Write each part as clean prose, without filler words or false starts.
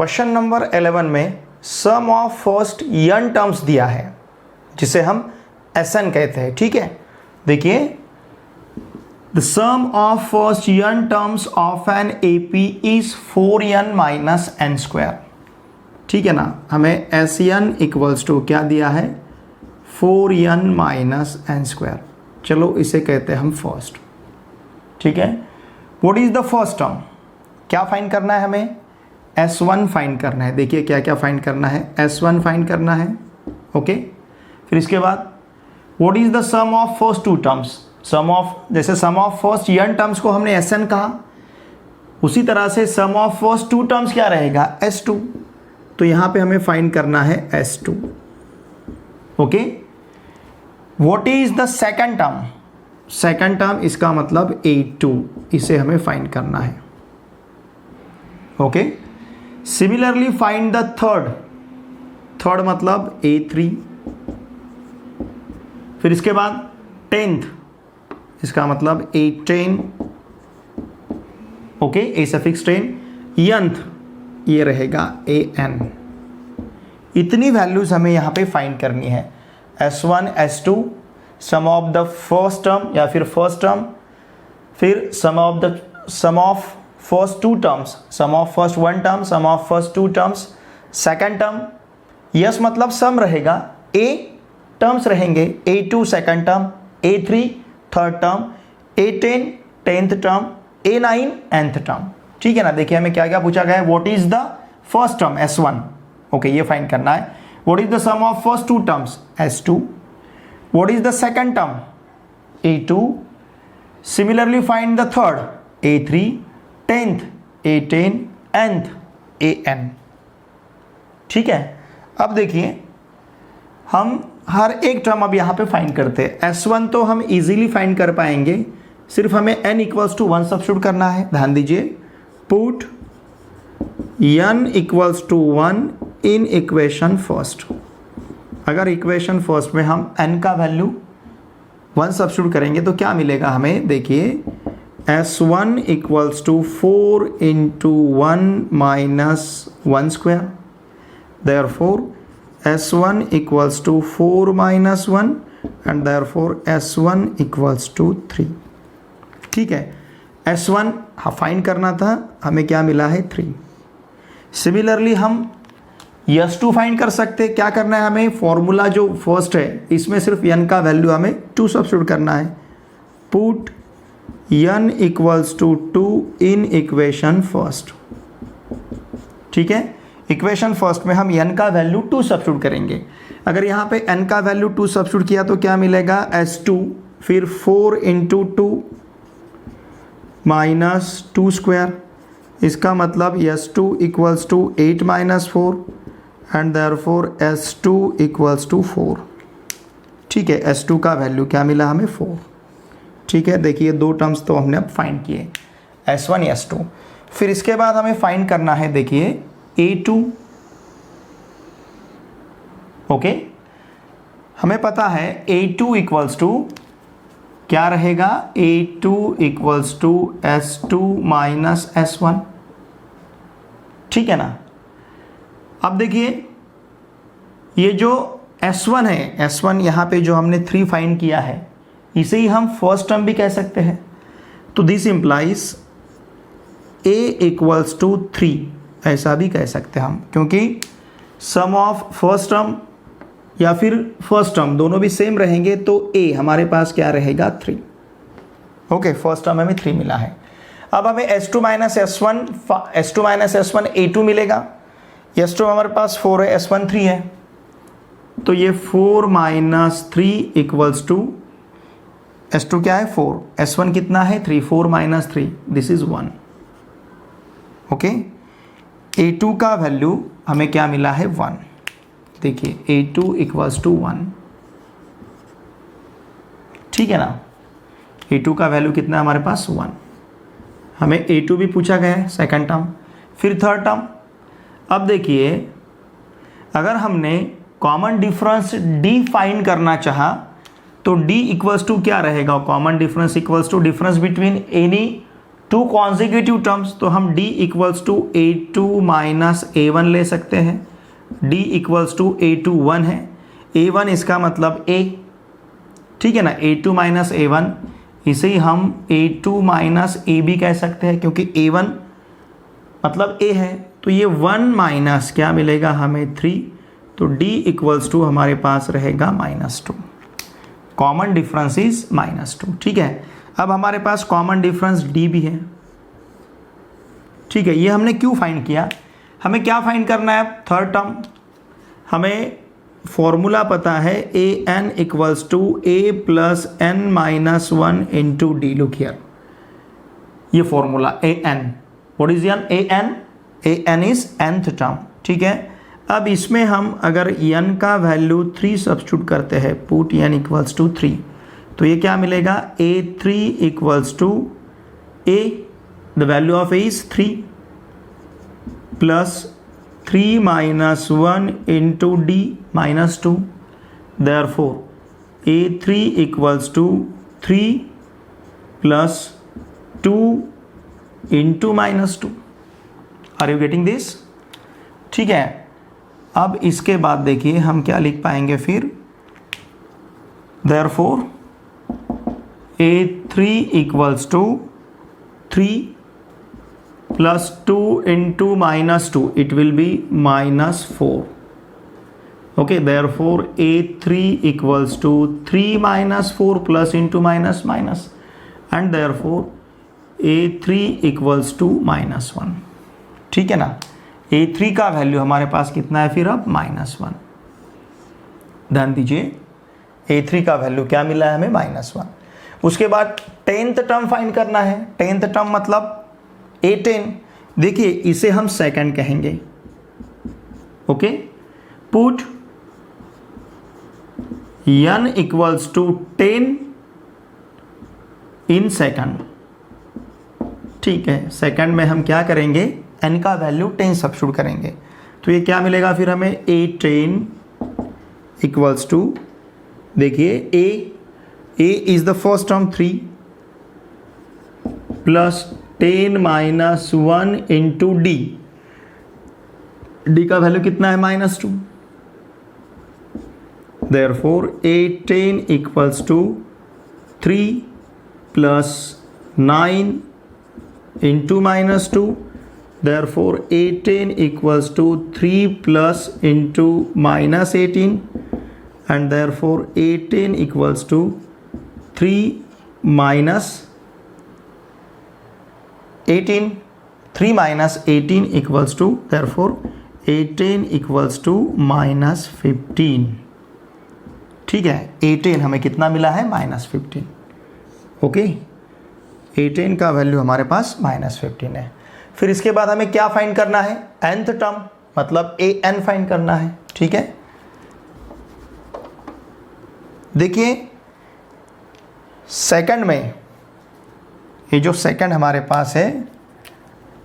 Question number 11 में सम of first n terms दिया है जिसे हम Sn कहते हैं। ठीक है, देखिए the sum of first n terms of an AP is 4n minus n square. ठीक है ना, हमें Sn इक्वल्स टू क्या दिया है 4n माइनस n स्क्वायर। चलो इसे कहते हैं हम फर्स्ट। ठीक है, what is the first term, क्या फाइंड करना है हमें S1 फाइंड करना है। देखिए क्या क्या फाइंड करना है, S1 फाइंड करना है। ओके, फिर इसके बाद what is the sum of first two terms, sum of, जैसे sum of first n terms को हमने Sn कहा, उसी तरह से sum of first two terms क्या रहेगा S2। तो यहां पे हमें फाइंड करना है S2। Okay, what is the second term, second term इसका मतलब A2, इसे हमें फाइंड करना है। Okay, similarly find the third, third मतलब A3। फिर इसके बाद 10th, इसका मतलब A10। Okay, A suffix 10। nth ये रहेगा AN। इतनी वैल्यूज हमें यहां पे फाइंड करनी है। S1 S2 sum of the first term या फिर फर्स्ट टर्म, फिर sum of first two terms, sum of first one term, sum of first two terms, second term. Yes मतलब सम रहेगा, A टर्म्स रहेंगे, A2 second term, A3 third term, A10 10th term, A9 nth term. ठीक है ना, देखिए हमें क्या क्या पूछा गया है, what is the first term S1। Okay, ये फाइंड करना है। What is the sum of first two terms S2। What is the second term A2। Similarly find the third A3, 10th A10, nth AN। ठीक है, अब देखिए हम हर एक term अब यहां पे फाइंड करते हैं। S1 तो हम इजीली फाइंड कर पाएंगे, सिर्फ हमें n इक्वल्स टू 1 सब्स्टिट्यूट करना है। ध्यान दीजिए, put n equals to 1 in equation first. अगर इक्वेशन फर्स्ट में हम n का वैल्यू 1 सब्स्टिट्यूट करेंगे तो क्या मिलेगा हमें, देखिए S1 equals to 4 into 1 minus 1 square. Therefore S1 equals to 4 minus 1 and therefore S1 equals to 3। ठीक है, S1 फाइंड करना था, हमें क्या मिला है 3। सिमिलरली हम S2 फाइंड कर सकते हैं। क्या करना है हमें, फॉर्मूला जो फर्स्ट है इसमें सिर्फ n का वैल्यू हमें 2 सब्स्टिट्यूट करना है। Put n equals to 2 in equation first. ठीक है, इक्वेशन फर्स्ट में हम n का वैल्यू 2 सब्स्टिट्यूट करेंगे। अगर यहाँ पे n का वैल्यू 2 सब्स्टिट्यूट किया तो क्या मिलेगा S2, फिर 4 इंटू 2 माइनस 2 स्क्वायर। इसका मतलब S2 equals to 8 minus 4 and therefore S2 equals to 4। ठीक है, S2 का वैल्यू क्या मिला हमें 4। ठीक है, देखिए दो टर्म्स तो हमने अब फाइंड किए, S1 S2। फिर इसके बाद हमें फाइंड करना है, देखिए A2। ओके, हमें पता है A2 इक्वल्स टू क्या रहेगा, A2 equals to S2 minus S1। ठीक है ना, अब देखिए ये जो S1 है, S1 यहाँ पे जो हमने 3 फाइंड किया है, इसे ही हम फर्स्ट टर्म भी कह सकते हैं। तो this implies A equals to 3, ऐसा भी कह सकते हैं हम, क्योंकि सम ऑफ फर्स्ट टर्म या फिर फर्स्ट टर्म दोनों भी सेम रहेंगे तो A हमारे पास क्या रहेगा 3। ओके, फर्स्ट टर्म हमें 3 मिला है। अब हमें S2 माइनस S1 A2 मिलेगा। S2 हमारे पास 4 है, S1 3 है, तो ये 4 माइनस 3 इक्वल्स टू S2 क्या है 4, S1 कितना है 3, 4 minus 3 this is 1। Okay, A2 का वैल्यू हमें क्या मिला है 1। देखिए A2 इक्वल्स टू 1। ठीक है ना, A2 का वैल्यू कितना है हमारे पास 1। हमें A2 भी पूछा गया है सेकंड टर्म। फिर थर्ड टर्म, अब देखिए अगर हमने कॉमन डिफरेंस D फाइंड करना चाहा तो D इक्वल्स टू क्या रहेगा, common difference equals to difference between any two consecutive terms, तो हम d equals to a2 minus a1 ले सकते हैं। d इक्वल्स टू a2 1 है, a1 इसका मतलब a, ठीक है ना, a2 माइनस a1, इसे ही हम a2 माइनस a भी कह सकते हैं क्योंकि a1 मतलब a है। तो ये 1 माइनस क्या मिलेगा हमें 3, तो d इक्वल्स टू हमारे पास रहेगा -2। कॉमन डिफरेंस इज -2, ठीक है। अब हमारे पास कॉमन डिफरेंस d भी है, ठीक है। ये हमने क्यों फाइंड किया, हमें क्या फाइंड करना है, थर्ड टर्म। हमें फॉर्मूला पता है an equals to a plus n minus 1 into D. Look here, ये formula an, what is an? an is nth term, ठीक है। अब इसमें हम अगर n का वैल्यू 3 सब्स्टिट्यूट करते हैं, पुट n इक्वल्स टू 3, तो ये क्या मिलेगा, a3 equals to a, the value of a is 3 plus 3 minus 1 into d -2, therefore a3 equals to 3 plus 2 into -2। Are you getting this? ठीक है। अब इसके बाद देखिए हम क्या लिख पाएंगे फिर, therefore a3 equals to 3 plus 2 into -2, it will be -4। Okay, therefore a3 equals to 3 minus 4 plus into minus minus, and therefore a3 equals to -1, ठीक है ना। a3 का वैल्यू हमारे पास कितना है फिर अब, -1। ध्यान दीजिए, a3 का वैल्यू क्या मिला है हमें, -1। उसके बाद 10th टर्म फाइंड करना है। 10th टर्म मतलब a10, देखिए इसे हम सेकंड कहेंगे। Okay, put n equals to 10 in second, ठीक है। सेकंड में हम क्या करेंगे, n का वैल्यू 10 सब्स्टिट्यूट करेंगे, तो ये क्या मिलेगा फिर हमें, a10 इक्वल्स टू, देखिए a is the first term 3 plus 10 minus 1 into d, d का वैल्यू कितना है, -2, therefore a10 equals to 3 plus 9 into -2, therefore a10 equals to 3 plus into -18, and therefore a10 equals to 3 minus 18, 3 minus 18 equals to, therefore a10 equals to -15, ठीक है। a10 हमें कितना मिला है, -15। Okay, a10 का वैल्यू हमारे पास -15 है। फिर इसके बाद हमें क्या फाइंड करना है, nth टर्म मतलब an फाइंड करना है, ठीक है। देखिए सेकंड में, ये जो सेकंड हमारे पास है,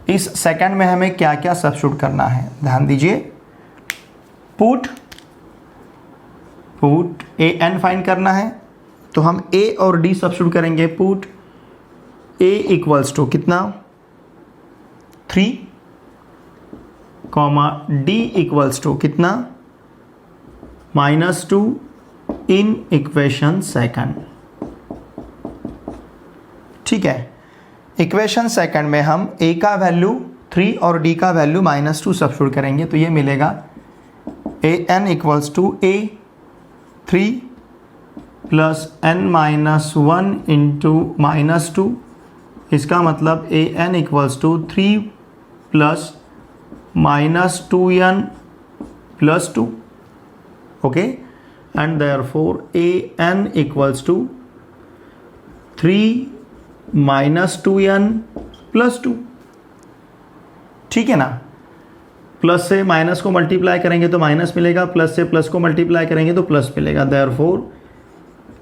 इस सेकंड में हमें क्या क्या सब्स्टिट्यूट करना है, ध्यान दीजिए। पुट an फाइंड करना है, तो हम a और d सब्स्टिट्यूट करेंगे। पुट a इक्वल्स टू कितना, 3, d इक्वल्स टू कितना, -2 इन इक्वेशन सेकंड, ठीक है। इक्वेशन सेकंड में हम a का वैल्यू 3 और d का वैल्यू -2 सब्स्टिट्यूट करेंगे, तो ये मिलेगा an equals to a 3 plus n minus 1 into -2, इसका मतलब an equals to 3 plus -2n plus 2, okay, and therefore an equals to 3 minus 2n plus 2, ठीक है ना। प्लस से माइनस को मल्टीप्लाई करेंगे तो माइनस मिलेगा, प्लस से प्लस को मल्टीप्लाई करेंगे तो प्लस मिलेगा, therefore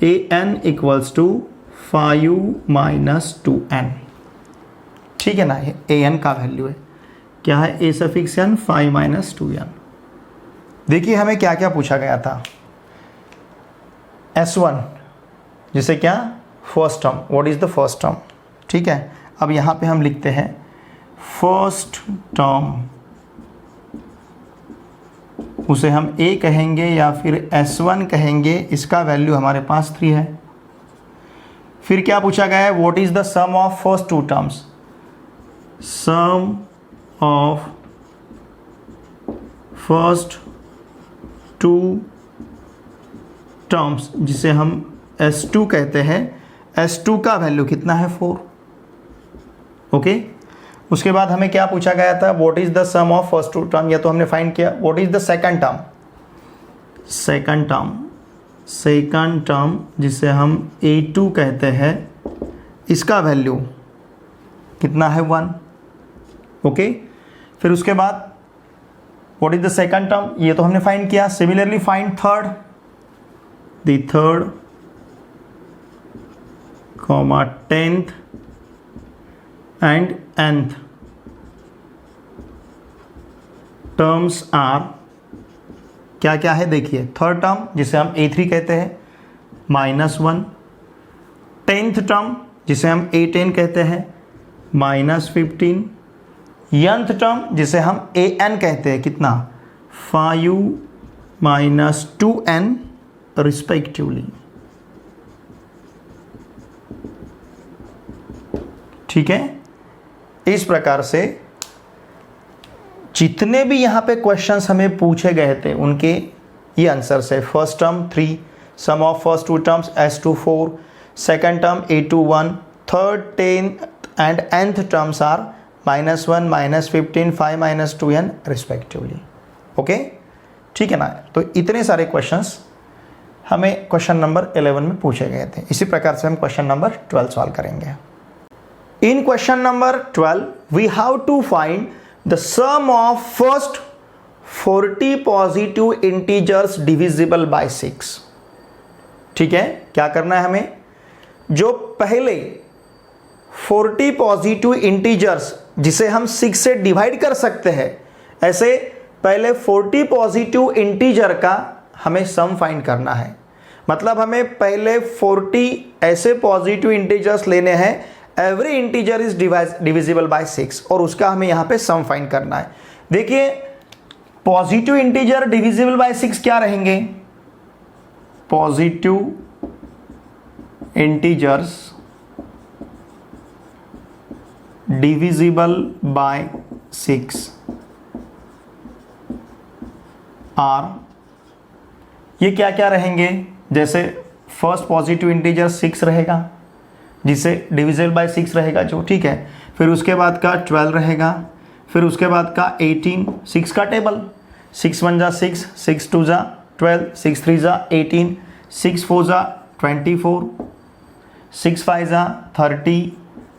an equals to 5 minus 2n, ठीक है ना। ये an का वैल्यू है, क्या है, a suffix n 5 minus 2n। देखिए हमें क्या क्या पूछा गया था, S1 जिसे क्या, first term, what is the first term, ठीक है। अब यहाँ पे हम लिखते हैं फर्स्ट टर्म, उसे हम a कहेंगे या फिर S1 कहेंगे, इसका वैल्यू हमारे पास 3 है। फिर क्या पूछा गया है, what is the sum of first two terms, sum of first two terms जिसे हम S2 कहते हैं, S2 का वैल्यू कितना है 4। ओके, उसके बाद हमें क्या पूछा गया था, what is the sum of first two term, या तो हमने फाइंड किया। What is the second term, second term जिसे हम A2 कहते हैं, इसका वैल्यू कितना है 1। ओके, फिर उसके बाद what is the second term, ये तो हमने फाइंड किया। Similarly find third, the third comma 10th and nth terms are, क्या क्या है देखिए। थर्ड टर्म जिसे हम A3 कहते हैं -1, 10th टर्म जिसे हम A10 कहते हैं -15, nth टर्म जिसे हम AN कहते हैं कितना 5 - 2n रिस्पेक्टिवली। ठीक है, इस प्रकार से जितने भी यहाँ पे क्वेश्चंस हमें पूछे गए थे उनके ये आंसर्स है। First term 3, sum of first two terms S2 4, second term A2 1, third 10 and nth terms are -1, -15, 5 - 2n respectively. Okay, ठीक है ना। तो इतने सारे क्वेश्चंस हमें क्वेश्चन नंबर 11 में पूछे गए थे। इसी प्रकार से हम क्वेश्चन नंबर 12 सॉल्व करेंगे। In question number 12, we have to find the sum of first 40 positive integers divisible by 6। ठीक है, क्या करना है हमें, जो पहले 40 पॉजिटिव इंटीजर्स जिसे हम 6 से डिवाइड कर सकते हैं, ऐसे पहले 40 पॉजिटिव इंटीजर का हमें सम फाइंड करना है। मतलब हमें पहले 40 ऐसे पॉजिटिव इंटीजर्स लेने हैं, every integer is divisible by 6, और उसका हमें यहाँ पे सम फाइंड करना है। देखिए पॉजिटिव इंटीजर डिविजिबल बाय 6 क्या रहेंगे, positive integers divisible by 6 are, ये क्या क्या रहेंगे, जैसे फर्स्ट पॉजिटिव इंटीजर 6 रहेगा जिसे डिविजिबल बाय 6 रहेगा जो, ठीक है। फिर उसके बाद का 12 रहेगा, फिर उसके बाद का 18, 6 का टेबल, 6 1 जा 6, 6 2 जा 12, 6 3 जा 18, 6 4 जा 24, 6 5 जा 30,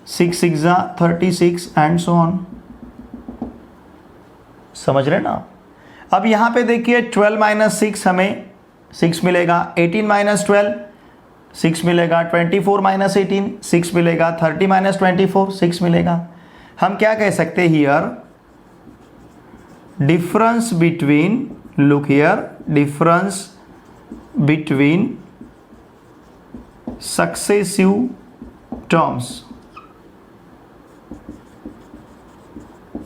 6 6 जा 36 एंड सो ऑन। समझ रहे ना। अब यहाँ पे देखिए 12 - 6 हमें 6 मिलेगा, 18 - 12 6 मिलेगा, 24 - 18 6 मिलेगा, 30 - 24 6 मिलेगा। हम क्या कह सकते हैं here, difference between, look here, difference between successive terms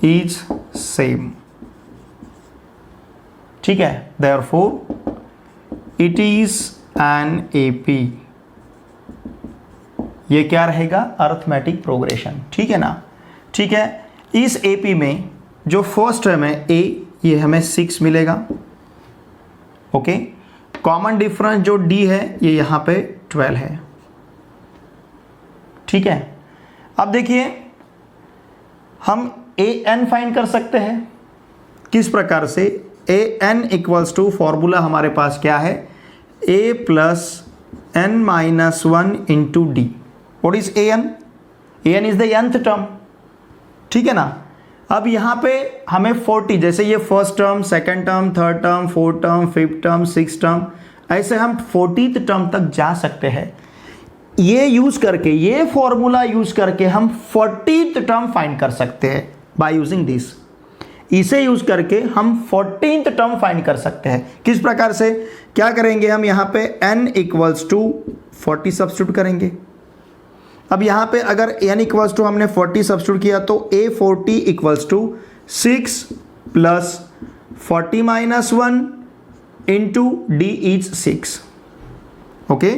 is same. ठीक है, therefore it is an AP। ये क्या रहेगा, अर्थमेटिक प्रोग्रेशन। ठीक है ना। ठीक है, इस AP में जो फर्स्ट टर्म है A, ये हमें 6 मिलेगा। ओके, कॉमन डिफरेंस जो D है ये यहाँ पे 12 है। ठीक है, अब देखिए हम AN फाइंड कर सकते हैं। किस प्रकार से, AN इक्वल्स टू, फॉर्मूला हमारे पास क्या है, A + n - 1 into D। What is AN? AN is the nth term। ठीक है ना। अब यहाँ पे हमें 40, जैसे ये first term, second term, third term, fourth term, fifth term, six term, ऐसे हम 40th टर्म तक जा सकते हैं। ये यूज करके, ये फॉर्मूला यूज करके हम 40th टर्म फाइंड कर सकते हैं बाय यूजिंग दिस। इसे यूज करके हम 14th टर्म फाइंड कर सकते हैं। किस प्रकार से, क्या करेंगे हम यहाँ पे n इक्वल्स टू 40 सब्स्टिट्यूट करेंगे। अब यहाँ पे अगर n इक्वल्स टू हमने 40 सब्स्टिट्यूट किया तो A40 equals to 6 plus 40 minus 1 into D is 6. Okay,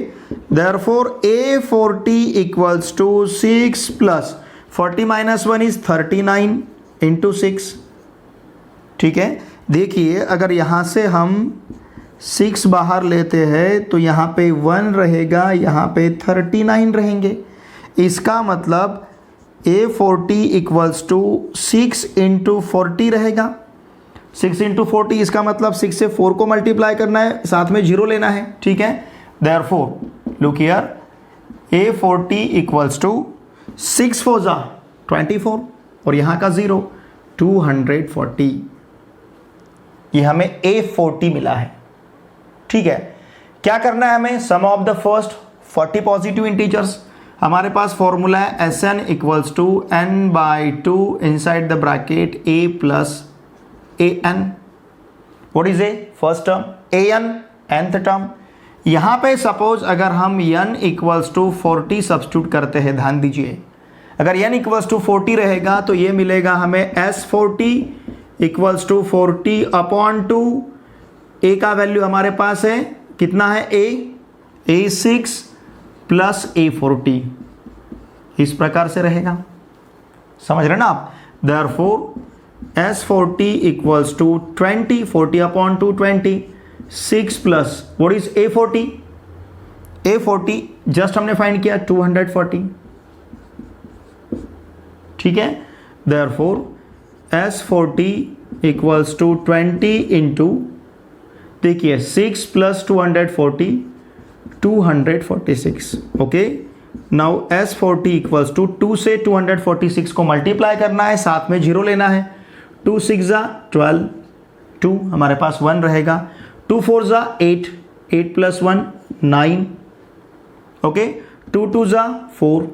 therefore A40 equals to 6 plus 40 minus 1 is 39 into 6. ठीक है, देखिए अगर यहाँ से हम 6 बाहर लेते हैं तो यहाँ पे 1 रहेगा, यहाँ पे 39 रहेंगे. इसका मतलब A40 इक्वल्स टू 6 इंटू 40 रहेगा. 6 इंटू 40 इसका मतलब 6 से 4 को मल्टीप्लाई करना है, साथ में 0 लेना है. ठीक है, therefore look here A40 equals to 6 4 जा 24 और यहाँ का 0 240. ये हमें A40 मिला है. ठीक है, क्या करना है हमें? Sum of the first 40 positive integers. हमारे पास फॉर्मूला है Sn equals to n/2 inside the bracket a plus an. What is A? First term an, nth term. यहाँ पे सपोज अगर हम n इक्वल्स टू 40 सब्स्टिट्यूट करते हैं, ध्यान दीजिए, अगर n इक्वल्स टू 40 रहेगा तो ये मिलेगा हमें S40 equals to 40 upon 2. a का वैल्यू हमारे पास है कितना है? A6 plus A40. इस प्रकार से रहेगा, समझ रहे ना आप? Therefore S40 equals to 20, 40 upon 2 20, 6 plus what is A40? A40 just हमने फाइंड किया 240. ठीक है, therefore S40 equals to 20 into, देखिए 6 plus 240 246. Okay, now S40 equals to 2 से 246 को मल्टीप्लाई करना है, साथ में 0 लेना है. 2 6 जा 12, 2 हमारे पास 1 रहेगा. 2 4 जा 8, 8 प्लस 1 9. ओके, 2 2 जा 4,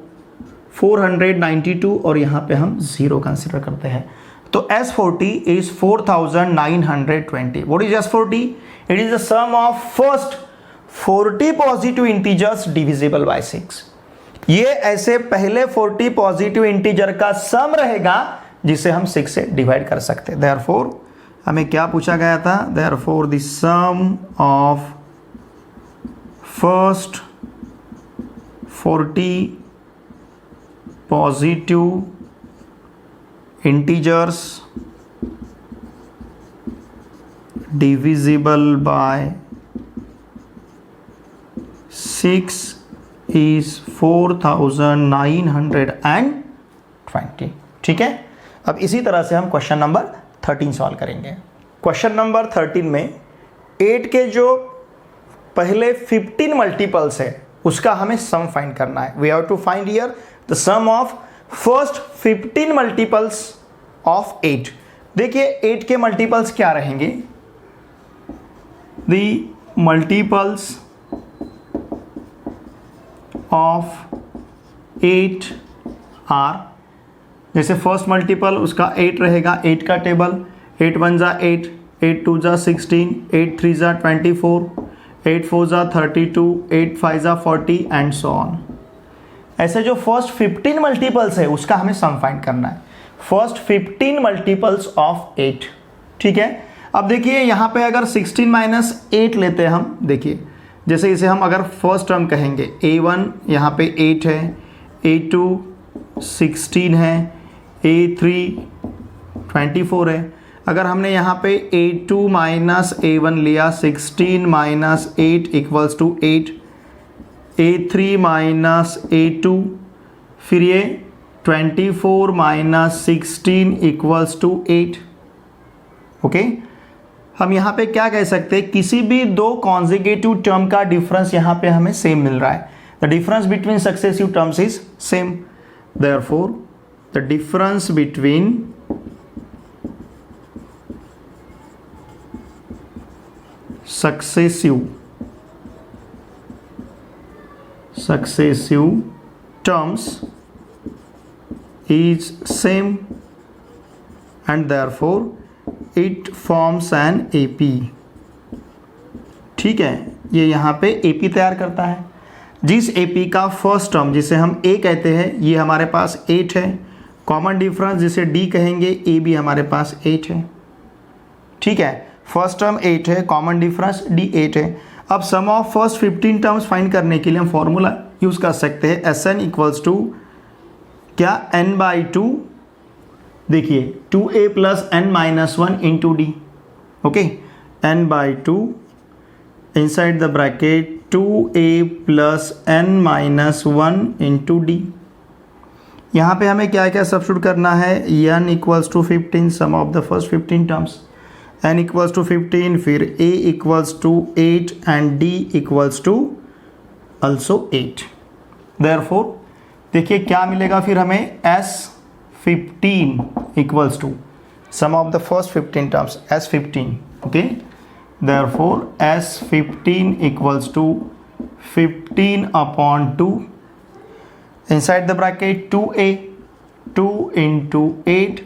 492 और यहाँ पे हम 0 कंसिडर करते हैं. तो S40 is 4920. What is S40? It is the sum of first 40 positive integers divisible by 6. ये ऐसे पहले 40 पॉजिटिव इंटीजर का सम रहेगा जिसे हम 6 से डिवाइड कर सकते हैं. देयरफॉर हमें क्या पूछा गया था? Therefore the sum of first 40 positive integers divisible by 6 is 4920. ठीक है, अब इसी तरह से हम क्वेश्चन नंबर 13 सॉल्व करेंगे. क्वेश्चन नंबर 13 में 8 के जो पहले 15 मल्टीपल्स है उसका हमें सम फाइंड करना है. We have to find here the sum of first 15 multiples of 8. देखिए 8 के मल्टीपल्स क्या रहेंगे? द मल्टीपल्स ऑफ 8 आर, जैसे फर्स्ट मल्टीपल उसका 8 रहेगा, 8 का टेबल 8 1 जा 8, 8 2 जा 16, 8 3 जा 24, 8 4 जा 32, 8 5 जा 40 एंड सो ऑन. ऐसे जो फर्स्ट 15 मल्टीपल्स है उसका हमें सम फाइंड करना है. First 15 multiples of 8. ठीक है, अब देखिए यहाँ पे अगर 16 माइनस 8 लेते हैं हम, देखिए जैसे इसे हम अगर फर्स्ट टर्म कहेंगे, A1 यहाँ पे 8 है, A2 16 है, A3 24 है. अगर हमने यहाँ पे A2 माइनस A1 लिया, 16 minus 8 equals to 8, A3 minus A2, फिर ये 24 माइनस 16 इक्वल्स टू 8. ओके, हम यहाँ पे क्या कह सकते हैं? किसी भी दो कॉन्जिक्यूटिव टर्म का डिफरेंस यहाँ पे हमें सेम मिल रहा है. The difference between successive terms is same. Therefore the difference between successive terms is same and therefore it forms an AP. ठीक है, ये यहाँ पे AP तैयार करता है. जिस AP का फर्स्ट टर्म जिसे हम A कहते हैं ये हमारे पास 8 है, कॉमन डिफरेंस जिसे D कहेंगे A भी हमारे पास 8 है, ठीक है। फर्स्ट टर्म 8 है, कॉमन डिफरेंस D 8 है। अब सम ऑफ फर्स्ट 15 टर्म्स फाइंड करने के लिए हम फॉर्मूला यूज़ कर सकते हैं Sn इक्वल्स टू क्या n/2, देखिए 2a plus n minus 1 into D, okay, n/2 inside the bracket 2a plus n minus 1 into d। यहाँ पे हमें क्या क्या सब्स्टिट्यूट करना है, n equals to 15 sum of the first 15 terms, n equals to 15, फिर a equals to 8 and d equals to also 8। देयरफॉर देखिए क्या मिलेगा फिर हमें, S15 equals to sum of the first 15 terms S15, okay. Therefore S15 equals to 15 upon 2 inside the bracket 2a, 2 into 8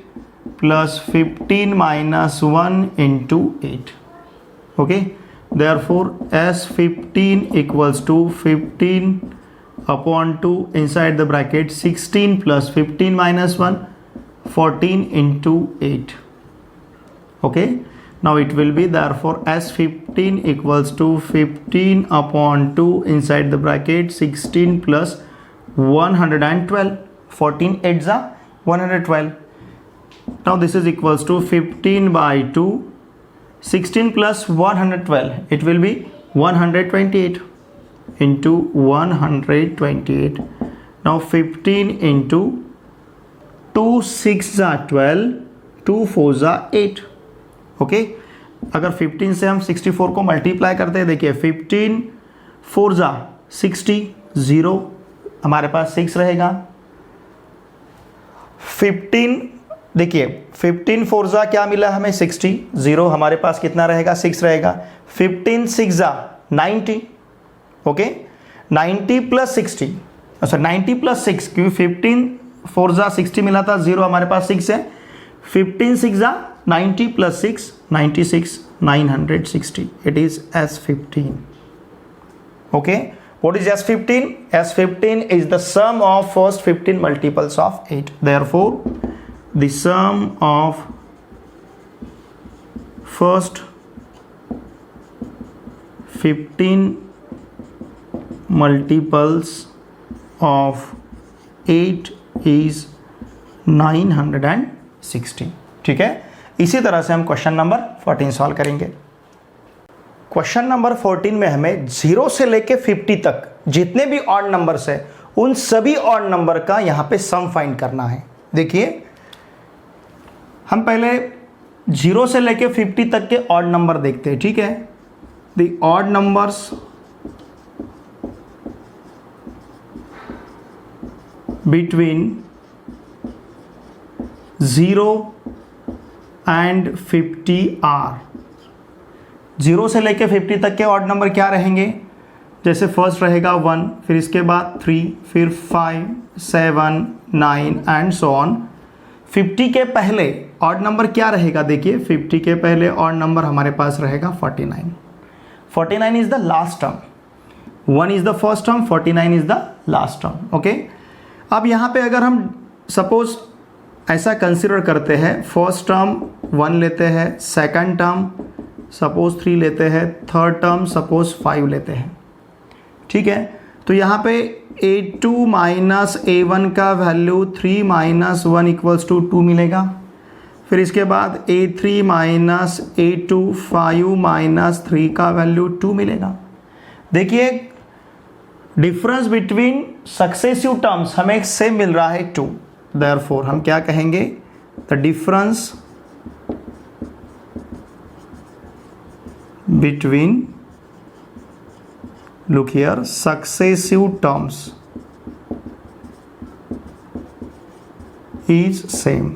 plus 15 minus 1 into 8, okay। Therefore S15 equals to 15 upon 2 inside the bracket 16 plus 15 minus 1, 14 into 8, okay। Now it will be therefore S15 equals to 15 upon 2 inside the bracket 16 plus 112, 14 8s are 112. Now this is equals to 15 by 2, 16 plus 112, it will be 128 into 128. Now 15 into 2 6s are 12, 2 4s are 8, okay. अगर 15 से हम 64 को multiply करते हैं, देखिए 15 4 जा 60, 0 हमारे पास 6 रहेगा। 15 देखिए 15 4 जा क्या मिला हमें 60, 0 हमारे पास कितना रहेगा 6 रहेगा। 15 6 जा 90, ओके। 90 प्लस 60, अच्छा 90 प्लस 6, क्योंकि 15 4 जा 60 मिला था, 0 हमारे पास 6 है। 15 6 जा 90 plus 6, 96, 960. It is S15. Okay. What is S15? S15 is the sum of first 15 multiples of 8. Therefore, the sum of first 15 multiples of 8 is 960. ठीक है। इसी तरह से हम क्वेश्चन नंबर 14 सॉल्व करेंगे। क्वेश्चन नंबर 14 में हमें 0 से लेके 50 तक जितने भी ऑड नंबर्स है उन सभी ऑड नंबर का यहां पे सम फाइंड करना है। देखिए हम पहले 0 से लेके 50 तक के ऑड नंबर देखते हैं, ठीक है। The odd numbers between 0 and 50 are. 0 से लेके 50 तक के ऑड नंबर क्या रहेंगे, जैसे फर्स्ट रहेगा 1, फिर इसके बाद 3, फिर 5, 7, 9 एंड सो ऑन। 50 के पहले ऑड नंबर क्या रहेगा, देखिए 50 के पहले ऑड नंबर हमारे पास रहेगा 49। 49 is the last term, 1 is the first term, 49 is the last term, okay. अब यहाँ पे अगर हम सपोज ऐसा कंसिडर करते हैं, फर्स्ट टर्म 1 लेते हैं, सेकंड टर्म सपोज 3 लेते हैं, थर्ड टर्म सपोज 5 लेते हैं, ठीक है। तो यहाँ पे a2 माइनस a1 का वैल्यू 3 माइनस 1 इक्वल्स टू 2 मिलेगा। फिर इसके बाद a3 माइनस a2 5 माइनस 3 का वैल्यू 2 मिलेगा। देखिए डिफरेंस बिटवीन सक्सेसिव टर्म्स हमें सेम मिल रहा है 2। Therefore हम क्या कहेंगे, the difference between, look here, successive terms is same.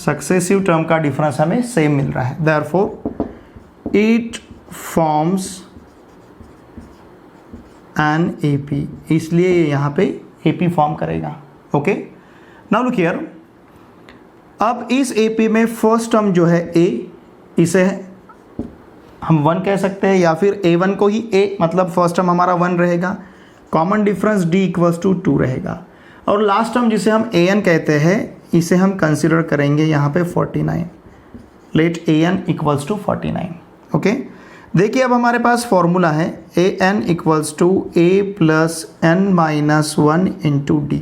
Successive term का डिफरेंस हमें सेम मिल रहा है। Therefore it forms an AP, इसलिए ये यहाँ पे AP फॉर्म करेगा, ओके। नाउ लुक हियर, अब इस AP में फर्स्ट टर्म जो है A, इसे हम 1 कह सकते हैं, या फिर A1 को ही A मतलब फर्स्ट टर्म हमारा 1 रहेगा, common difference d equals to 2 रहेगा। और लास्ट टर्म जिसे हम an कहते हैं इसे हम कंसिडर करेंगे यहाँ पे 49, let an equals to 49। Okay, देखिए अब हमारे पास फॉर्मूला है an equals to a plus n minus 1 into D.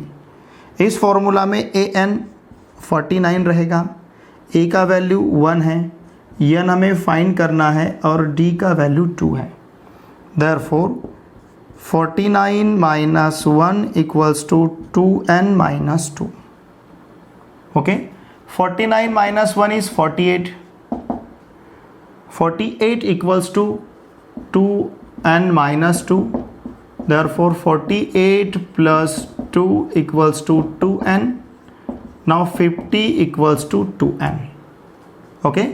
इस फॉर्मूला में an 49 रहेगा, a का वैल्यू 1 है, n हमें फाइंड करना है और d का वैल्यू 2 है। Therefore 49 minus 1 equals to 2n minus 2। Okay, 49 minus 1 is 48, 48 equals to 2n minus 2, therefore 48 plus 2 equals to 2n, now 50 equals to 2n, okay,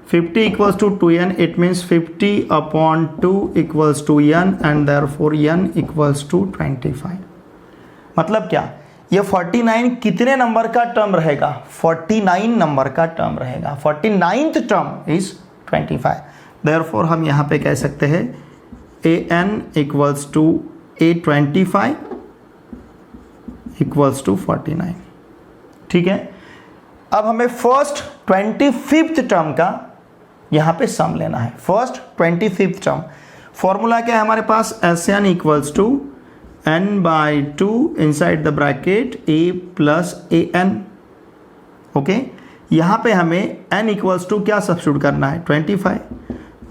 50 equals to 2n, it means 50 upon 2 equals to n and therefore n equals to 25। मतलब क्या, ये 49 कितने number का term रहेगा, 49 number का term रहेगा, 49th term is 25। Therefore हम यहाँ पे कह सकते हैं an equals to a25 equals to 49। ठीक है, अब हमें फर्स्ट 25th टर्म का यहाँ पे सम लेना है। फर्स्ट 25th टर्म फॉर्मूला क्या है हमारे पास, Sn equals to n by 2 inside the bracket a plus an। Okay, यहाँ पे हमें n इक्वल्स टू क्या सब्स्टिट्यूट करना है, 25।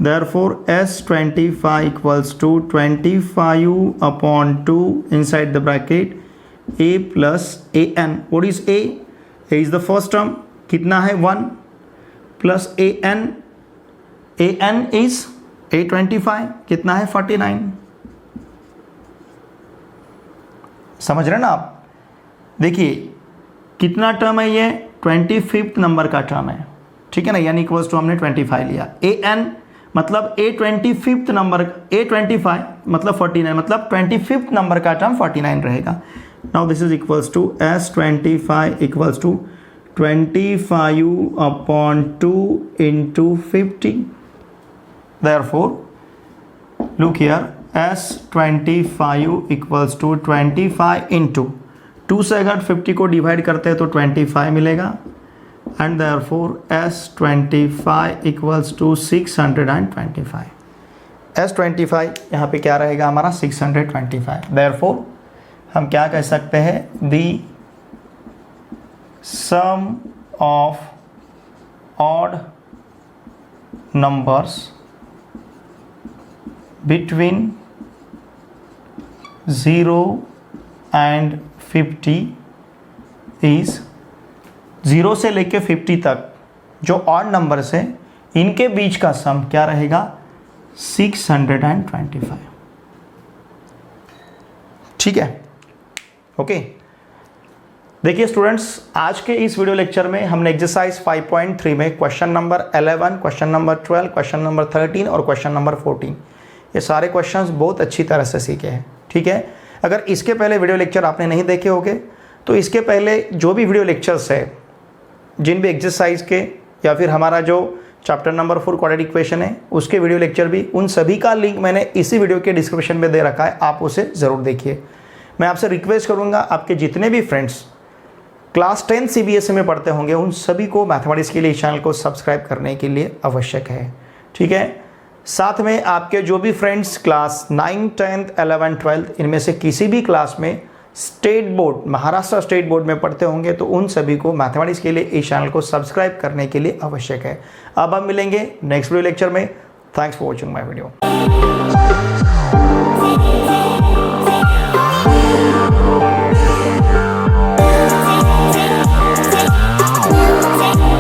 Therefore S25 equals to 25 upon 2 inside the bracket a plus an। What is a? a is the first term, कितना है 1 plus an is a25, कितना है 49। समझ रहे ना आप? देखिए कितना टर्म है ये, 25th नंबर का टर्म है, ठीक है ना, यानी इक्वल्स टू हमने 25 लिया। an मतलब a25th नंबर, a25 मतलब 49, मतलब 25th नंबर का टर्म 49 रहेगा। Now this is equals to S25 equals to 25 upon 2 into 50। Therefore look here, S25 equals to 25 into 2 से अगर 50 को डिवाइड करते हैं तो 25 मिलेगा and therefore S25 equals to 625। S25 यहाँ पे क्या रहेगा हमारा 625। देयरफॉर हम क्या कह सकते हैं, the sum of odd numbers between 0 and 50 is 0 से लेके 50 तक जो ऑड नंबर्स है इनके बीच का सम क्या रहेगा, 625। ठीक है, ओके। देखिए स्टूडेंट्स, आज के इस वीडियो लेक्चर में हमने एक्सरसाइज 5.3 में question number 11, question number 12, question number 13 और क्वेश्चन नंबर 14 ये सारे क्वेश्चंस बहुत अच्छी तरह से सीखे हैं। ठीक है, अगर इसके पहले वीडियो लेक्चर आपने नहीं देखे होंगे तो इसके पहले जो भी वीडियो लेक्चर्स है, जिन भी एक्सरसाइज के या फिर हमारा जो चैप्टर नंबर 4 क्वाड्रेटिक इक्वेशन है उसके वीडियो लेक्चर भी, उन सभी का लिंक मैंने इसी वीडियो के डिस्क्रिप्शन में दे रखा है, आप उसे ज़रूर देखिए। मैं आपसे रिक्वेस्ट करूँगा, आपके जितने भी फ्रेंड्स क्लास 10 CBSE में पढ़ते होंगे उन सभी को मैथमेटिक्स के लिए इस चैनल को सब्सक्राइब करने के लिए आवश्यक है। ठीक है, साथ में आपके जो भी फ्रेंड्स क्लास 9, 10, 11, 12 इनमें से किसी भी क्लास में state board, Maharashtra state board में पढ़ते होंगे तो उन सभी को मैथमेटिक्स के लिए इस चैनल को सब्सक्राइब करने के लिए आवश्यक है। अब हम मिलेंगे नेक्स्ट वीडियो लेक्चर में। Thanks for watching my video.